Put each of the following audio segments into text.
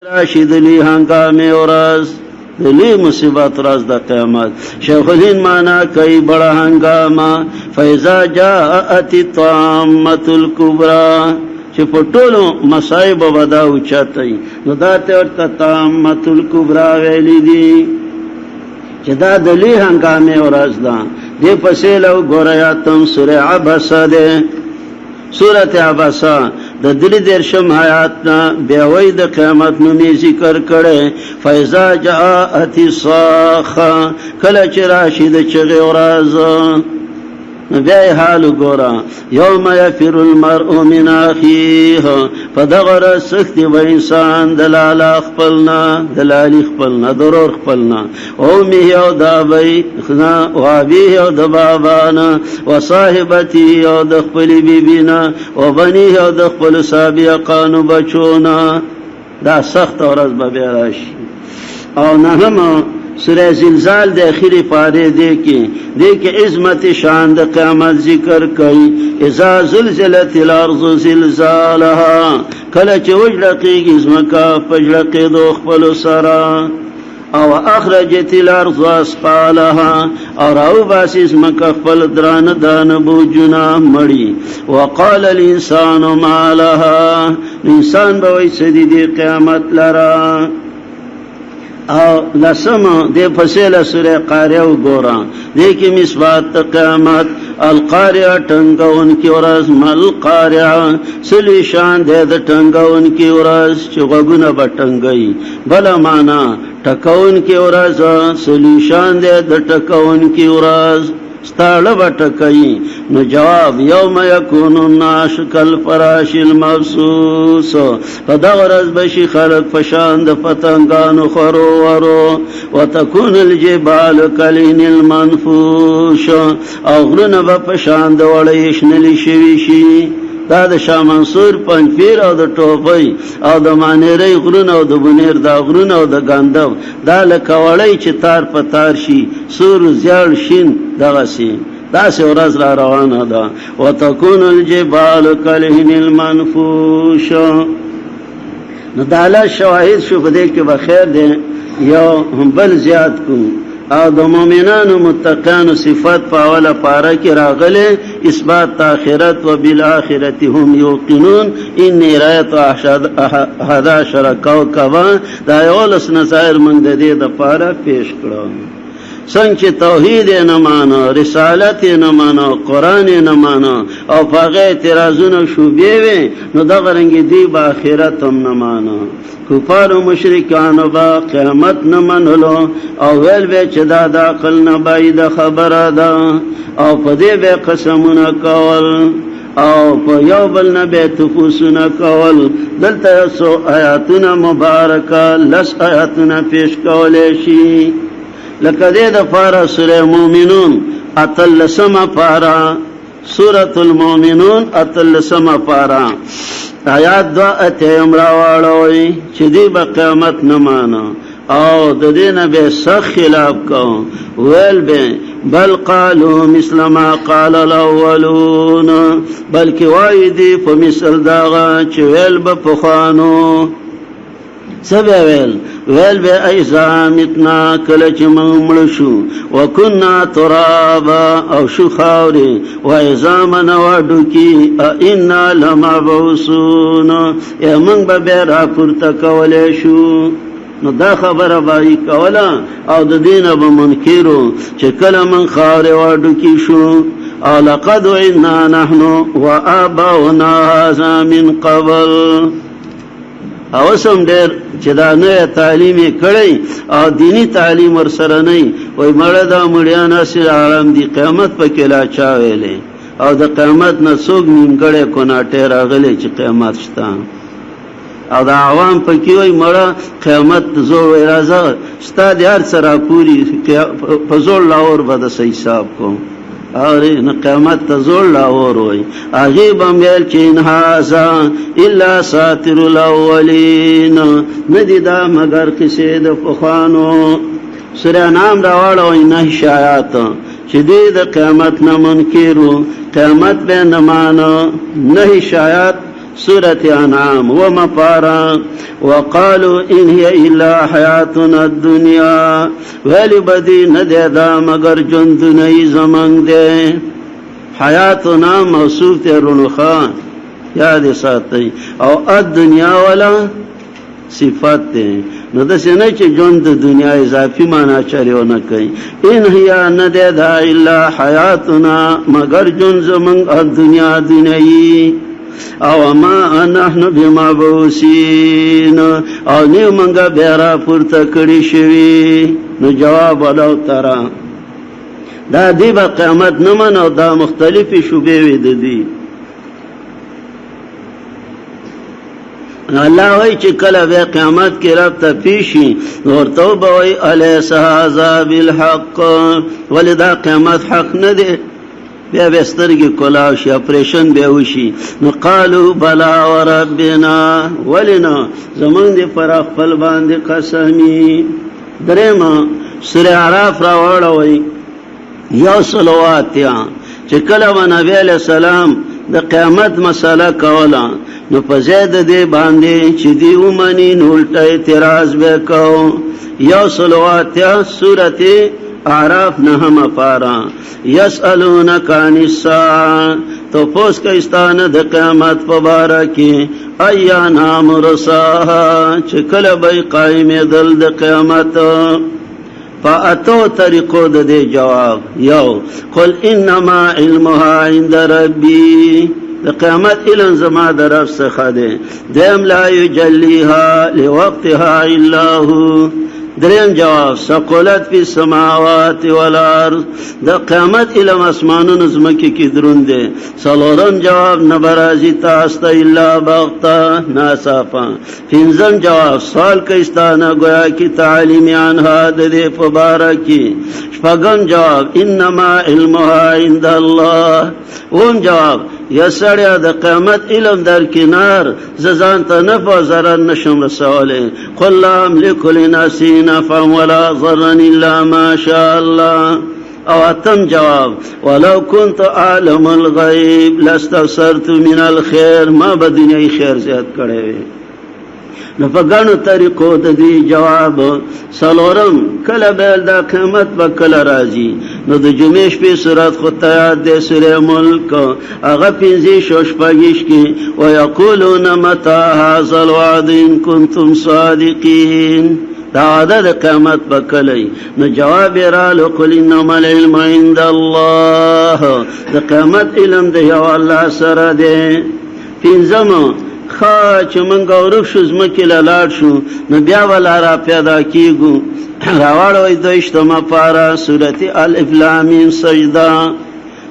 راشد لی ہنگام ورځ لی مصیبت راز د قیامت شیخ الهند معنا کوي بڑا ہنگامہ فیضا جاءت الطامة الکبرى چې په ټولو مصائب ودا اوچتای نو دا ته ورته طامة الکبرى ویلي دي چې دا د لی هنگام ورځ ده دې پسې لو ګوریا تم سوره عبسه ده سورت عبسہ د دلی درشم حیاتنا بیاوی د قیامت نمی ذکر کرے فیضا جاءت الصاخہ کل چراشی د چغی وراز بیائی حالو گورا یوم یفر المرء من اخیه فدغر سختی و انسان دلال اخپلنا دلالی اخپلنا درور اخپلنا اومیه او دابی و عبیه او دبابانا و صاحبتی او دخپلی بیبینا و بنیه او دخپل سابیقانو بچونا دا سخت ورز ببیراشی او نهم سورہ زلزال دے اخیری پارے دیکھے عظمت شان دے قیامت ذکر کئی اذا زلزلت الارض زلزالها کلچ وجلقی گزمکا پجلقی دوخ پلو سرا او اخرجت الارض اسقالها اور او باس مکا پل دران دان بوجنا مڑی وقال الانسان ما لها انسان بوئی سدی دی قیامت لرا او لسم دے فصیل سورہ قاریہ گورا دیکھی مثبات قیامت القاریہ ٹنگون کی ورز مل قاریہ سلی شان دے د ٹنگون کی ورز چغگون بٹنگئی بلا مانا ٹکون کی ورز سلی شان دے د ٹکون کی ورز ستاڑا بٹکئی نو جواب یوم یکون الناس کالفراش المبثوث فدغرز بشی خلق فشاند پتنگانو خرو ورو وتکون الجبال کالعهن المنفوش او غرون بپشاند وڑیشنلی شویشی دا د شاه منصور پنځپیر او د ټوپۍ او د مانیری غرونه او د بنیر دا غرونه او د ګندم دا لکه وړی چې تار په تار شي سور زیړ شین دغه سي داسې ورځ را روانه ده وتکون الجبال کالعهن المنفوش نو دا له شواهد شو په دې کې به خیر دی یو بل زیات کو او د مومنانو متقینو صفات په اوله پاره کې راغله اثبات آخرت و بالآخرت هم یوقنون انی رایت احد عشر کوكبا دا اولس نظائر من د دې د پاره پیش کړو څنګه توحید نه مانو رسالت نه مانو قران نه مانو او هغه اعتراضونه شوبې وي نو دا غرنګ دی با آخرت هم نه مانو کفار و مشرکان با قیامت نه منلو او ویل به چې دا د عقل نه باید خبره ده او په دې به قسمونه کول او په یو بل نه به تفوسونه کول دلته سو آیاتونه مبارکه لس آیاتونه پیش کولې شي لکه دې د فارا سوره مومنون اتلسم پارا سورۃ المؤمنون اتلسم پارا آیات دو اتیم راوالوی چی دی با قیامت نمانا او د دین به سخ خلاف کو ویل به بل قالو مثل ما قال الاولون بلکی وای دی په مثل داغه چې ویل به پخوانو سبا ویل به ایزامتنا کله چې مړ شو وکنا ترابا او شو خاوري و ایزامنا وډو کی ان لمبعوثون یا موږ به را پورته کولې شو نو دا خبره بای کولا او د دینه به منکرو چې کله من خاوري وډو کی شو او لقد وعدنا نحن وآباؤنا هذا من قبل او سم ډېر چې دا نه تعلیمي کړی او دینی تعلیم ورسره نه وای مړه دا مړیان اصل عالم دی قیامت په کې لا چا ویلې او د قیامت نه څوک نیمګړی کوناټه راغلی چې قیامت شته او دا عوام په کې وای مړه قیامت زور وای راځه ستاد هر سره پوری په زور لاور به د حساب کوم اور نہ قیامت تزور لاور ہوئی عجیب امیل چین ہازا الا ساتر الاولین ندیدا مگر کسی د پخوانو سورہ نام راوڑا ہوئی نہ شایات شدید قیامت نہ منکرو قیامت بے نمانو نہ شایات سورة انعام وما پارا وقالوا ان هي الا حیاتنا الدنیا ویلی بدی ندے دا مگر جندنی زمان دے حیاتنا موصوف تے رنخان یاد ساتي او الدنیا والا صفات تے نو دسے نہیں چھ جون د دنیا اضافی معنی چریو نہ کئی ان ہیا ندے دا الا حیاتنا مگر جون زمان الدنیا دنیای او ما نحن بمبعوثین او نیو منگا بیرا پورتا کڑی شوی نو جواب ولو ترا دا دی با قیامت نمن او دا مختلفی شبیوی دی اللہ وی چی کلا بے قیامت کی رب تا پیشی ورطو بوی علیس هذا بالحق ولی دا قیامت حق ندے بیا بسترگی کلاوشی اپریشن بیوشی نو قالو بلا و ربنا ولینا زمان دی پر اخفل باندی قسمی درم سر عراف را وڑوی یو صلواتیا چی کلا و نبی علیہ السلام دا قیامت مسئلہ کولا نو پزید دی باندی چی دی اومنی نولتا اعتراض بے کو یو صلواتیا سورت اعراف نہم پارا یسألونک عن الساعة تو پوس کئستان د قیامت پبارکی ایانا مرساها چکل بی قائم دل د قیامت پا اتو طریقو دے جواب یو قل انما علمها عند ربی د قیامت علم زما در رب څخه دی دیم لا یجلیها لوقتها الا هو دریم جواب ثقلت فی السماوات والارض دا قیامت علم اسمانون زمکی کی درون دے سلورم جواب نبرازی تاستا الا بغتا ناسافا پنزم جواب سال کئستانا گویا کی تعلیم عنها دے پبارکی شپگم جواب انما علمها عند اللہ اوم جواب یسڑیا دا قیامت علم در کنار ززان تا نفع ضرر نشم رسولے قل لا املک لنفسی نفعا ولا ضرا الا ما شاء اللہ او اتم جواب ولو كنت اعلم الغیب لاستبصرت من الخیر ما بدنیای خیر زیاد کرے نو پگانو طریقو دی جواب سلورم کل بیل دا قیمت با کل رازی نو دا جمعش پی سورت خود تیاد دے سور ملک اغا پینزی شوش پاگیش کی ویقولون متا حاصل وعد ان کنتم صادقین دا عدد قیمت با کلی نو جواب رالو قل انما العلم عند اللہ دا قیمت علم دے یو اللہ سر دے پینزم خواہ چه منگا ورک شو زمکی للاڈ شو نو بیا والا را پیدا کیگو راوڑوی دوشتما پارا سورت الف لام سجدہ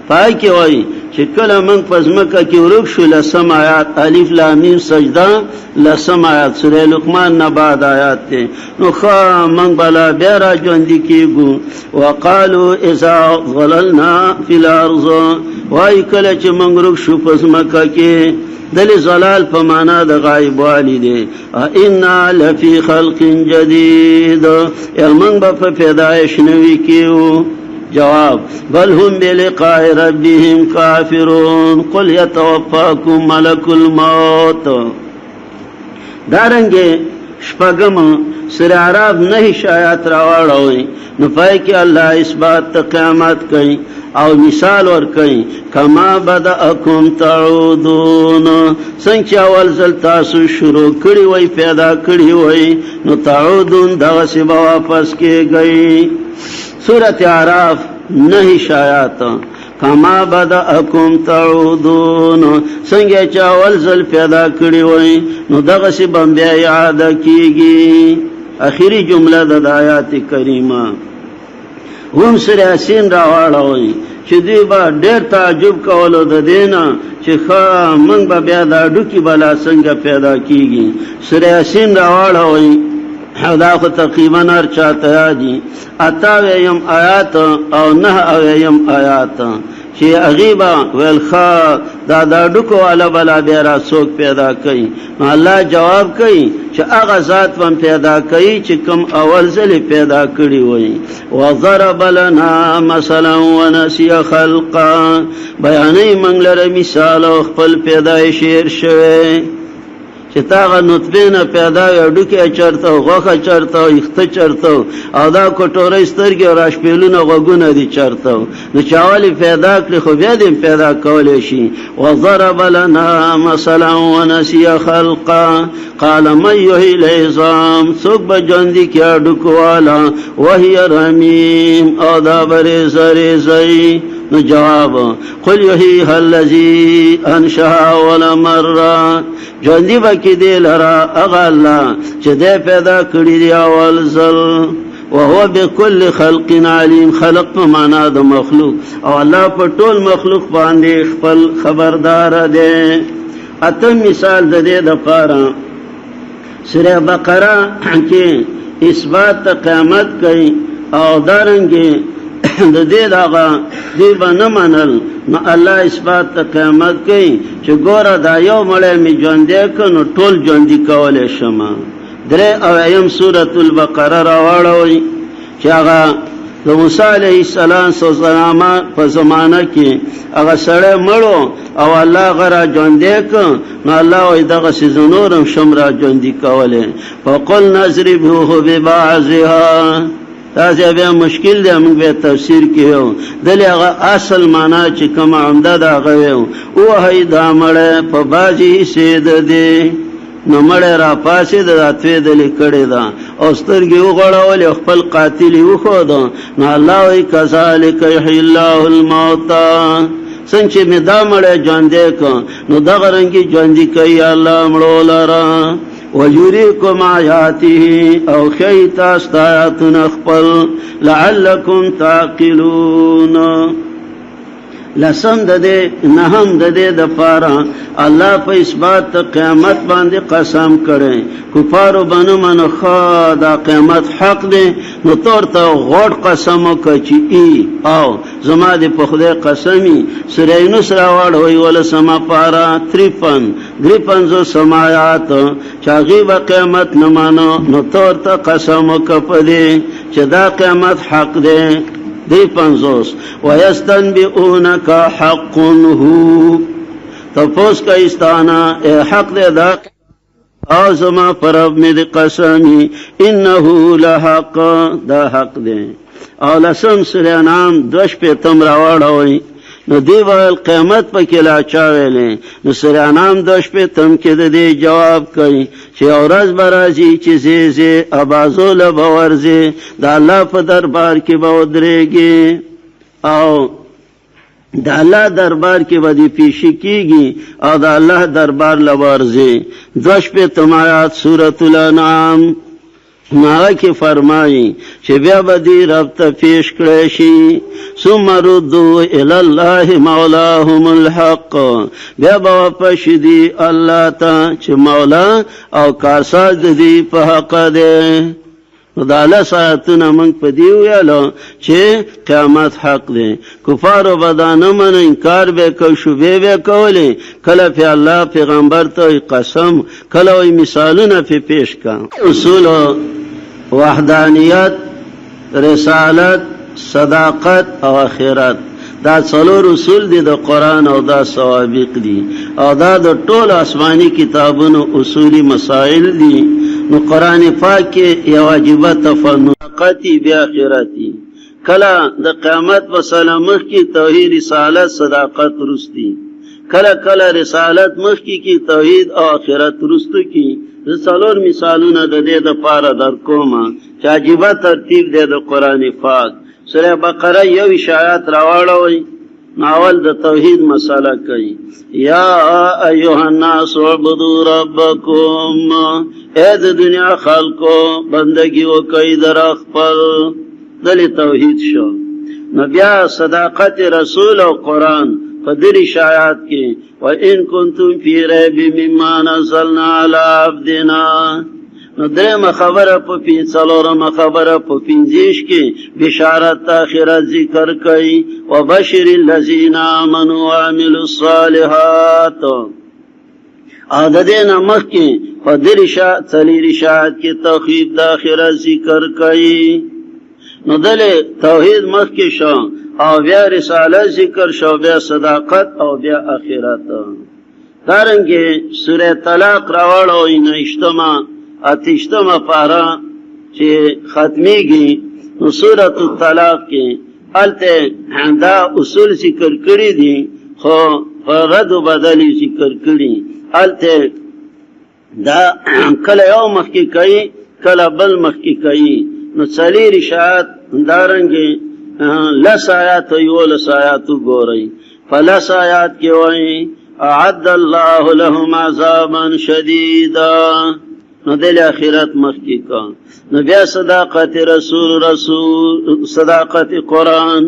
پای کی وای چه کلا منگ پزمکا کی ورک شو لسم آیات الف لام سجدہ لسم آیات سورہ لقمان نباد آیات تے نو خواہ منگ بلا بیارا جوندی کیگو وقالو اذا ظللنا فی الارض وای کلا چه منگ رک شو پزمکا کی دل زلال پا مانا دا غائب والی دے انا لفی خلق جدید من با پا پیدایش نوی کیو جواب بل هم بلقاء ربهم کافرون قل یتوفاکم ملک الموت دارنگے شپگم سر عراب نہیں شایات راوڑوئی نفائی کہ اللہ اس بات تا قیامت کئی او مثال ور کئی کما بدأکم تعودون سنگ اول زل تاسو شروع کری وی پیدا کری وی نو تعودون دغسی واپس کے گئی سورت اعراف نہیں شایات کما بدأکم تعودون سنگ اول زل پیدا کری وی نو دغسی بمبیا عادہ کی گی آخری جملہ دا آیات کریمہ هم سر یاسین راوړوي چې دوی به ډېر تعجب کولو د دینا چې ښه موږ به بیا دا ډوکي بلا څنګه پیدا کیږي سر یاسین راوړوي دا خو تقریبا هر چاته یادي 88 آیات او 9 آیات چې اغیبا ویلخا دا ډکو والا بلا بیا را څوک پیدا کوي. الله جواب کوي چې هغه ذات هم پیدا کوي چې کوم اول ځل پیدا کړي وي. وضرب لنا مثلا ونسي خلقا، بیانې موږ لره مثال او خپل پیدایش هېر شوی چې تاغه نطفه نه پیدا یو ډوکی چرته غوخه چرته یخته چرته او دا کټورې سترګې او راشپېلونه غوګونه دي چرته نو چاوالي پیدا کړی خو بیا دې پیدا کولی شي. وضرب لنا مثلا ونسي خلقا قال من يحيي العظام، څوک به ژوندي کړي ډوکوالا وهي رميم او دا به ریزه ریزه. نو جواب قل يحييها الذي انشأها اول مره، ژوندي به کړي دې لره هغه الله چې دې پیدا کړي دی اول ځل. وهو بكل خلق عليم، خلق په معنا د مخلوق او الله په ټول مخلوق باندې خپل خبردار دی. اتم مثال د دې لپاره سوره بقره کې اثبات قیامت کوي او دارنګي د دې دغه دی باندې منل نو الله اثبات قیامت کوي چې ګوره دا یو مړی می ژوندې کړو ټول ژوندې کولای شم. درې اویم سورۃ البقره راوړوي چې هغه د موسی علیه السلام په زمانه کې هغه سړی مړو او الله غره ژوندې کړ نو الله وایي دغه سيزونورم شم را ژوندې کولی. فقل نضربوه ببعضها، تاسو بیا مشکل دی موږ به تفسیر کیو دلی هغه اصل معنا چې کوم عمده دا غویو او هی دا مړ په باجی سید دی نو مړ را پاسې د اتوې دلی کړي دا او سترګې وغړول خپل قاتل وخو دا نو الله وی کذالک یحیی الله الموتى، څنګه چې می دا مړ ژوندې کو نو دا غرنګي ژوندې کوي الله مړو لرا. ويريكم آياته او خيت استاياتنا خپل لعلكم تعقلون. لسم د دې نهم د دې د پاره الله په اثبات قیامت باندې قسم کړي. کفارو باندې منخا دا قیامت حق دی نو تور ته غوړ قسم وکړي او زما دې په خدای قسمی. سوره یونس راوړوي ول سما پارا 53 سمايات چاغي با قیامت نه مانو نو تور ته قسم وکړي چې دا قیامت حق دی. دی 50 ويستنبئونك حق هو، تفوس کا استانا اے حق دے دا آزما پرب میں دی قسمی انہو لحق دا حق دے. او لسم سورہ انعام 2 تم راوڑوئی نو دی ویل قیامت پا کلا چاویلیں نو سورہ انعام 2 تم کے دی جواب کئی چې اورز برازی چې زیزی ابازو لبورزی دا اللہ پا دربار کی بودریگی او دا اللہ دربار کی بدی پیشی کیگی او دا اللہ دربار لبورزی. 2 تم آیات سورۃ الانعام ناغه کې فرمایي چې بیا بدی رب ته پیش کړی شي. ثم ردوا الى الله مولاهم الحق، بیا به واپس دي الله ته چې مولا او کارساز دي په حق دی. نو دا الله ساعتونه موږ په دی ویلو چې قیامت حق دی. کفارو بدانه من انکار به کو شوبه به کولی کله په الله پیغمبر ته قسم کله وی مثالونه په پیش کا. اصول وحدانیت، رسالت، صداقت او آخرت دا څلور اصول دي د قرآن او دا سوابق دي او دا د ټول آسمانی کتابونو اصولی مسائل دي. نو قرآن پاک کې یو واجبه تفنقتی بیا آخرتی کله د قیامت مسله مخ کې توحید رسالت صداقت رستی کله رسالت مخ کې توحید او آخرت رستو کې څلور مثالونه د دې د پاره در کومه چې عجیبه ترتیب دی د قرآن پاک. سوره بقره یو آیات راوړوي ناول د توحید مسله کوي. یا ایها الناس اعبدوا ربکم، اے د دنیا خلقو بندگی وکړئ در خپل دلی توحید شو. نو بیا صداقت رسول او قرآن په دې آیات کې وَإِن كُنتُمْ فِي رَيْبٍ مِّمَّا نَزَّلْنَا عَلَىٰ عَبْدِنَا، نو درېمه خبره په څلورمه خبره په پنځیش کې بشارت آخرت ذکر کوي وبشر الذین آمنوا وعملوا الصالحات. او د دې نه مخکې په څلېر اشاعت کې توحید د آخرت ذکر کوي. نو دلې توحید مخکې شو او بیا رسالت ذکر شو، بیا صداقت او بیا آخرت. دارنګه سوره طلاق راوړو 9 اتشتمه پارا چې ختمیږي نو سوره الطلاق کې الته دا اصول ذکر کړی دي خو رد و بدل ذکر کړی. الته دا کله یو مخکې کوي کله بل مخکې کوي. نو څلېر اشاعت دارنګه لس آیات یولس آیات ګورئ. فلس آیات کې وایي اعد الله لهم عذابا شدیدا. نو دل آخرت مخکی کا. نو بیا صداقت رسول صداقت قرآن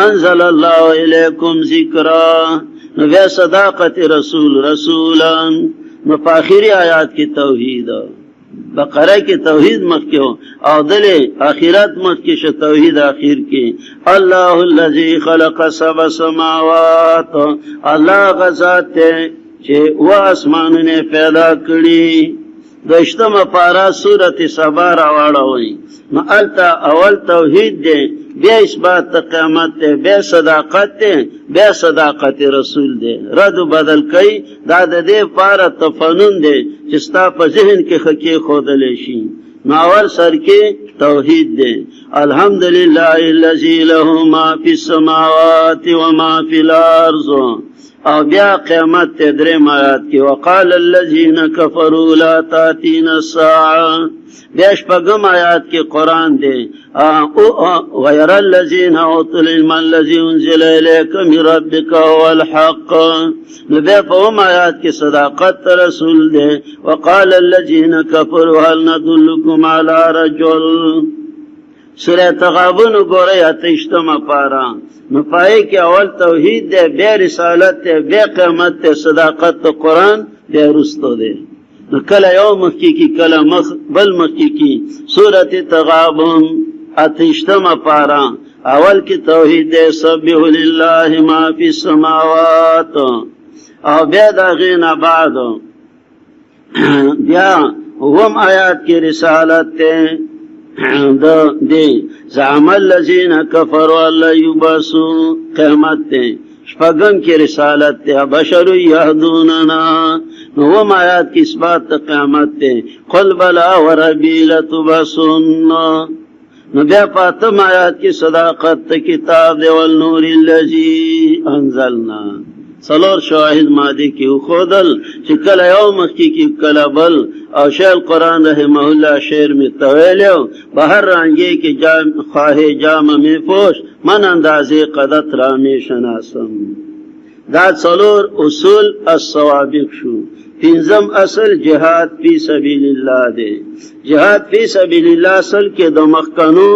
انزل الله الیکم ذکرا. نو بیا صداقت رسولان. نو په آخری آیات کی توحید بقره کی توحید مخکی ہو او دل آخرت مخکی شو توحید آخر کی. اللہ الذی خلق سبع سماوات. اللہ غزات تے چه و اسمانونه پیدا کړي. دوشتمه پارا سورت سبا راوړوي. نو التا اول توحید دی، بیا اثبات قیامت دی، بیا صداقت دی، بیا صداقت رسول دی. رد و بدل کوي دا د دې پارا تفنن دی چې ستا په ذهن کې خکې خودلی شي. نو اول سر کې توحید دی. الحمدللہ الذی له ما فی السماوات و ما فی الارض. او بیا قیامت ته درېم آیات کې وقال الذین کفروا لا تاتینا الساعه. بیا شپږم آیات کې قرآن دی ویرى الذین اوتوا العلم الذی انزل الیک من ربک هو الحق. نو بیا په اوم آیات کې صداقت رسول دی. وقال الذین کفروا هل ندلکم علی رجل. سورہ تغابن گورے اتشتمہ پارا. نو پائے کہ اول توحید دے، بے رسالت دے، بے قیامت دے، صداقت دے قرآن بے رستو دے. نو کل یوم مخی کی کل بل مخی کی سورت تغابن اتشتمہ پارا. اول کی توحید دے سبح للہ ما فی السماوات. او بیا دا غین بعد بیا وم آیات کی رسالت دے دی زعم الذین کفروا ان لن یبعثوا قیامت تے. شپږم کی رسالت تے بشر یهدوننا. نوم آیات کی اثبات قیامت تے قل بلا وربی لتبعثن. نو بیا پاتم آیات کی صداقت کتاب دے والنور الذی انزلنا. سلور شواهد مادی کی خودل چې کله یو مخکی کی کله بل. او شیخ قرآن رحمه الله شعر میں طویلیو بہر رنگی کی خواہ جام میں پوش من اندازی قدت رامی شناسم. دا سلور اصول الصوابق شو. پنزم اصل جہاد فی سبیل اللہ دے. جہاد فی سبیل اللہ اصل کے دو مخکنو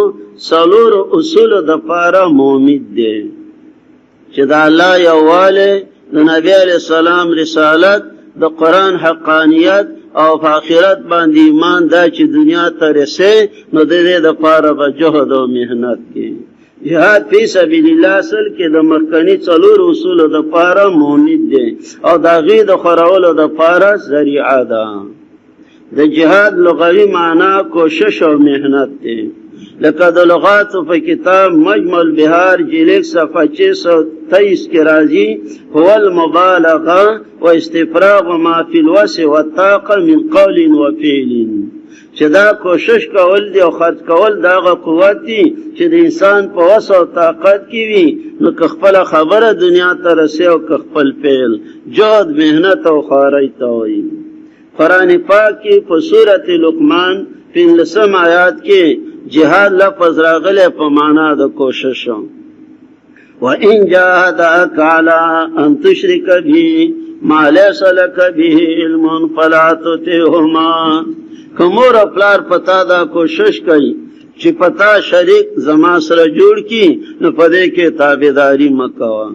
سلور اصول دپارا مومد دے چه دا اللہ یواله دا نبی علیہ السلام رسالت دا قرآن حقانیت او فاخرت باندې ایمان دا چې دنیا ته رسې نو د دې د پاره به جهد او محنت کې. جهاد فی سبیل الله اصل کې د مخکنی څلور اصول د پاره مونید دي او دا غي د خورولو د پاره ذریعہ ده. د جهاد لغوی معنی کوشش او محنت دی. لکه د لغات په کتاب مجمع البحار جلد صفحه 623 کې راځي هو المبالغه و استفراغ ما فی الوسع والطاقه من قول و فعل. چې دا کوشش کول دی او خرج کول داغه قوت دی چې د انسان په وسع او طاقت کې وي نو که خپل خبره دنیا ته رسي او که خپل فعل جهد محنت او خارج ته وي. قرآن پاک کې په سورۃ لقمان 15 آیات کې جهاد لفظ راغلے پا مانا دا کوششو. وَإِن جَاهَدَاكَ عَلَىٰ أَن تُشْرِكَ بِهِ مَا لَيْسَ لَكَ بِهِ عِلْمٌ فَلَا تُطِعْهُمَا. کمور پلار پتا دا کوشش کئی چی پتا شریک زما سره جوړ کی نو پدے کے تابداری مکوا.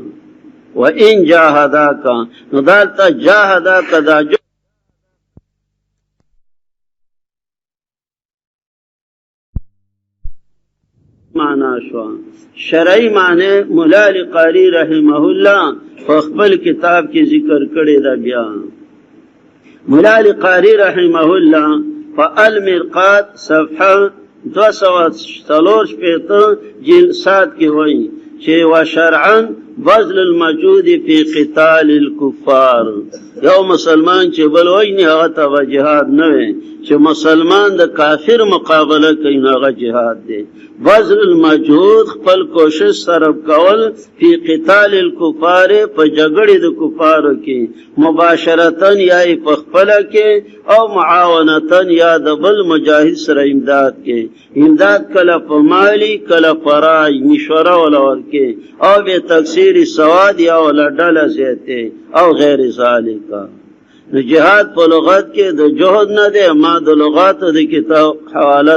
وَإِن جَاهَدَاكَ نو دالتا جاهداک دا معنا شو شرعی معنی مولا علی قاری رحمه الله په خپل کتاب کې ذکر کړی دا بیا مولا علی قاری رحمه الله په المرقات صفحه 243 جلسات کې وایي چې وشرعا بذل المجهود فی قتال الكفار یو مسلمان چې بل وایي هغه ته جهاد نه وي چې مسلمان د کافر مقابله کوي هغه جهاد دی بذل المجهود خپل کوشش صرف کول فی قتال الكفار په جګړې د کفارو کې مباشرتن یا په خپل کې او معاونتن یا د بل مجاهد سره امداد کې امداد کله په مالی کله پرای مشوره ولور کې او به تکثیر سواد یا ولډل زیته او غیر ذالک نو جهاد په لغت کې د جهاد نه ده ما د لغات د کتاب حواله